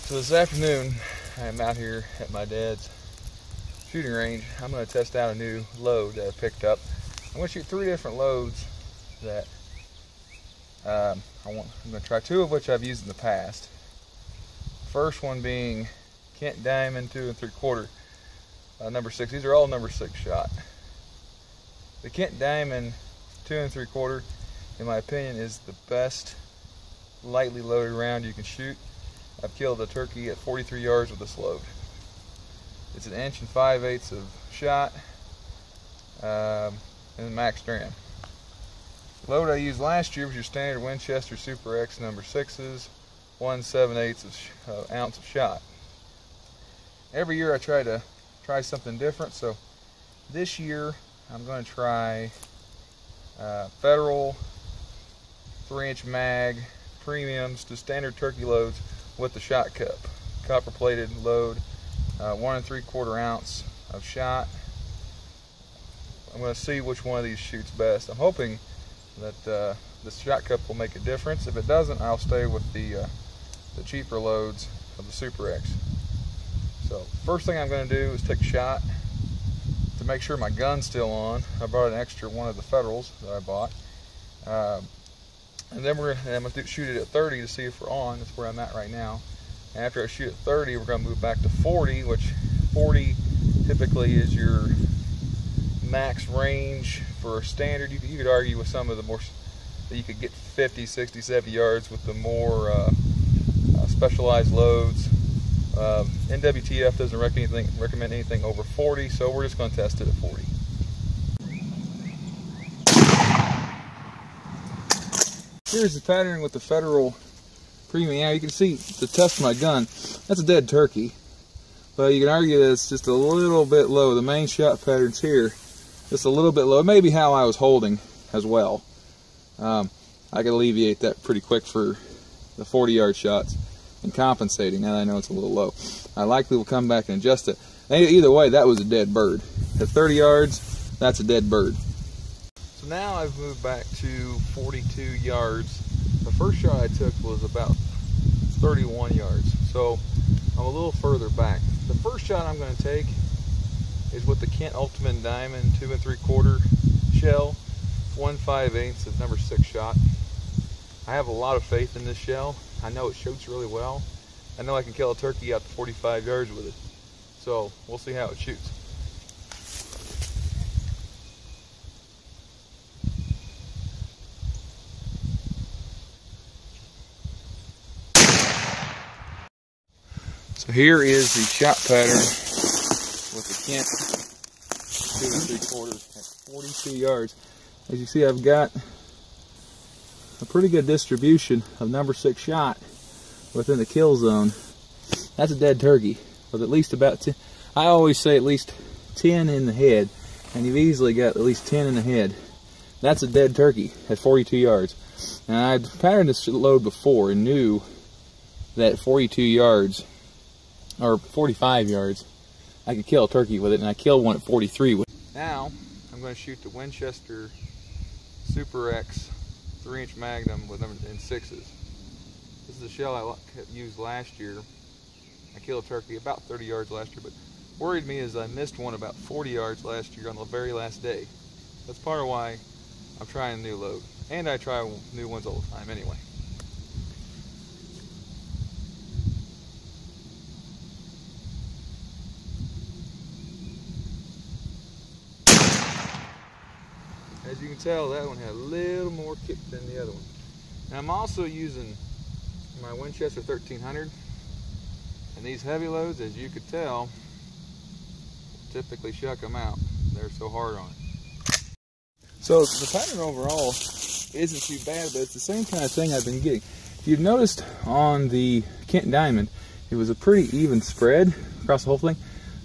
So this afternoon, I am out here at my dad's shooting range. I'm going to test out a new load that I picked up. I'm going to shoot 3 different loads that I'm going to try 2 of which I've used in the past. First one being Kent Diamond 2 3/4 number 6. These are all number 6 shot. The Kent Diamond 2 3/4, in my opinion, is the best lightly loaded round you can shoot. I've killed a turkey at 43 yards with this load. It's 1 5/8 of shot and max dram. The load I used last year was your standard Winchester Super X number 6s, 1 7/8 ounce of shot. Every year I try something different, so this year I'm going to try Federal 3-inch mag premiums to standard turkey loads with the shot cup. Copper plated load, 1 3/4 ounce of shot. I'm going to see which one of these shoots best. I'm hoping that the shot cup will make a difference. If it doesn't, I'll stay with the cheaper loads of the Super X. So first thing I'm going to do is take a shot to make sure my gun's still on. I brought an extra one of the Federals that I bought. And then I'm going to shoot it at 30 to see if we're on. That's where I'm at right now. And after I shoot at 30, we're going to move back to 40, which 40 typically is your max range for a standard. You could argue with some of the more that you could get 50, 60, 70 yards with the more specialized loads. NWTF doesn't recommend anything over 40, so we're just going to test it at 40. Here's the pattern with the Federal Premium. Now you can see the test of my gun. That's a dead turkey, but you can argue that it's just a little bit low. The main shot pattern's here, just a little bit low. It may be how I was holding as well. I could alleviate that pretty quick for the 40-yard shots and compensating. Now that I know it's a little low, I likely will come back and adjust it. Either way, that was a dead bird. At 30 yards, that's a dead bird. So now I've moved back to 42 yards. The first shot I took was about 31 yards, so I'm a little further back. The first shot I'm going to take is with the Kent Ultimate Diamond 2 3/4 shell, 1 5/8 of number 6 shot. I have a lot of faith in this shell. I know it shoots really well. I know I can kill a turkey out to 45 yards with it. So we'll see how it shoots. So here is the shot pattern with the Kent 2 3/4 at 42 yards. As you see, I've got a pretty good distribution of number 6 shot within the kill zone. That's a dead turkey with at least about 10. I always say at least 10 in the head, and you've easily got at least 10 in the head. That's a dead turkey at 42 yards. And I'd patterned this load before and knew that 42 yards or 45 yards I could kill a turkey with it, and I killed one at 43 with it. Now I'm going to shoot the Winchester Super X 3-inch Magnum with number in 6s. This is a shell I used last year. I killed a turkey about 30 yards last year, but worried me is I missed one about 40 yards last year on the very last day. That's part of why I'm trying a new load, and I try new ones all the time anyway. As you can tell, that one had a little more kick than the other one. Now I'm also using my Winchester 1300, and these heavy loads, as you could tell, typically shuck them out. They're so hard on it. So the pattern overall isn't too bad, but it's the same kind of thing I've been getting. If you've noticed on the Kent Diamond, it was a pretty even spread across the whole thing.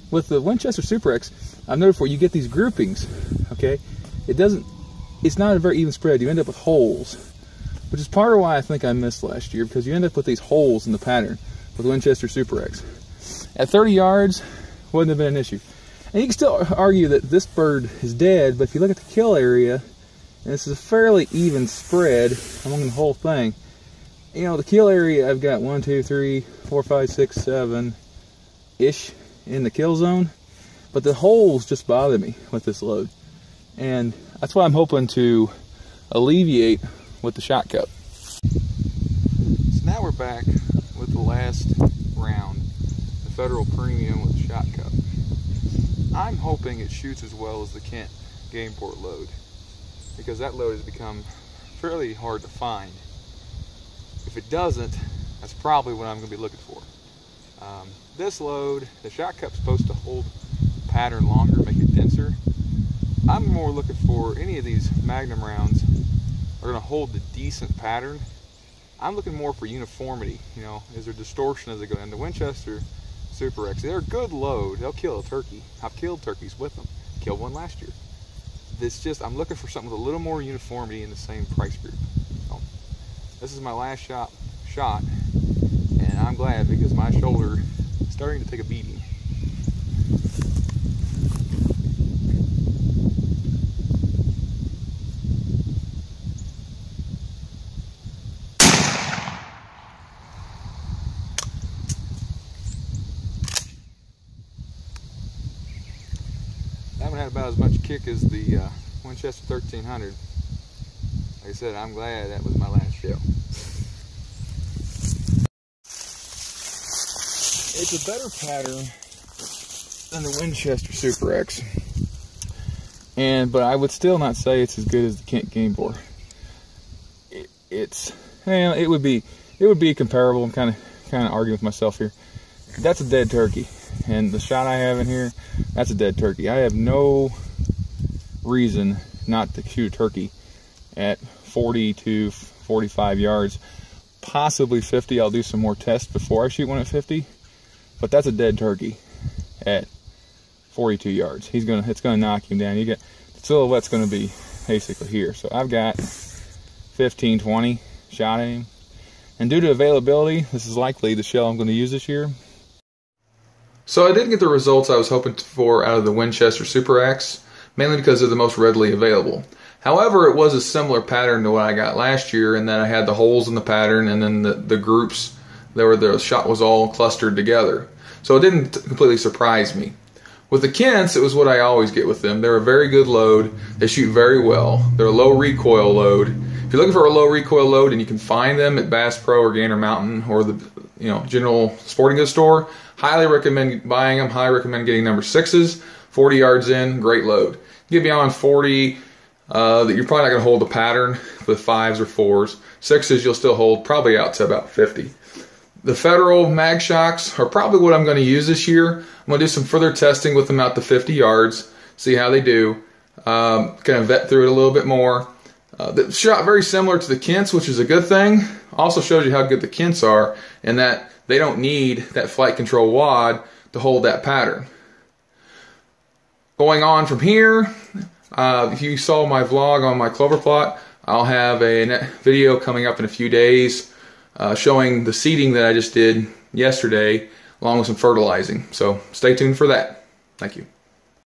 With the Winchester Super X, I've noticed where you get these groupings, okay? It's not a very even spread. You end up with holes, which is part of why I think I missed last year, because you end up with these holes in the pattern with Winchester Super X. At 30 yards, wouldn't have been an issue. And you can still argue that this bird is dead, but if you look at the kill area, and this is a fairly even spread among the whole thing, You know, the kill area, I've got 1, 2, 3, 4, 5, 6, 7-ish in the kill zone, but the holes just bother me with this load. And that's why I'm hoping to alleviate with the shot cup. So now we're back with the last round, the Federal Premium with the shot cup. I'm hoping it shoots as well as the Kent Gameport load, because that load has become fairly hard to find. If it doesn't, that's probably what I'm going to be looking for. This load, the shot cup's supposed to hold pattern longer, make it denser. I'm more looking for any of these Magnum rounds are going to hold the decent pattern. I'm looking more for uniformity. You know, is there distortion as they go? And the Winchester Super X, they're a good load. They'll kill a turkey. I've killed turkeys with them. Killed one last year. It's just, I'm looking for something with a little more uniformity in the same price group. So, this is my last shot, and I'm glad because my shoulder is starting to take a beating. I haven't had about as much kick as the Winchester 1300. Like I said, I'm glad that was my last shell. It's a better pattern than the Winchester Super X, but I would still not say it's as good as the Kent Gameport. It would be comparable. I'm kind of arguing with myself here. That's a dead turkey, and the shot I have in here, that's a dead turkey. I have no reason not to shoot a turkey at 40 to 45 yards, possibly 50. I'll do some more tests before I shoot one at 50, but that's a dead turkey at 42 yards. It's gonna knock him down. The silhouette's gonna be basically here. So I've got 15, 20 shot at him, and due to availability, this is likely the shell I'm going to use this year. So I didn't get the results I was hoping for out of the Winchester Super X, mainly because they're the most readily available. However, it was a similar pattern to what I got last year, in that I had the holes in the pattern and then the groups where the shot was all clustered together. So it didn't completely surprise me. With the Kents, it was what I always get with them. They're a very good load. They shoot very well. They're a low recoil load. If you're looking for a low recoil load and you can find them at Bass Pro or Gainer Mountain or the general sporting goods store, highly recommend buying them. Highly recommend getting number 6s. 40 yards in, great load. Get beyond 40, that you're probably not going to hold the pattern with 5s or 4s. 6s you'll still hold probably out to about 50. The Federal Mag Shoks are probably what I'm going to use this year. I'm going to do some further testing with them out to 50 yards, see how they do. Kind of vet through it a little bit more. The shot very similar to the Kents, which is a good thing. Also shows you how good the Kents are, and that they don't need that flight control wad to hold that pattern. Going on from here, if you saw my vlog on my clover plot, I'll have a video coming up in a few days showing the seeding that I just did yesterday, along with some fertilizing. So stay tuned for that. Thank you.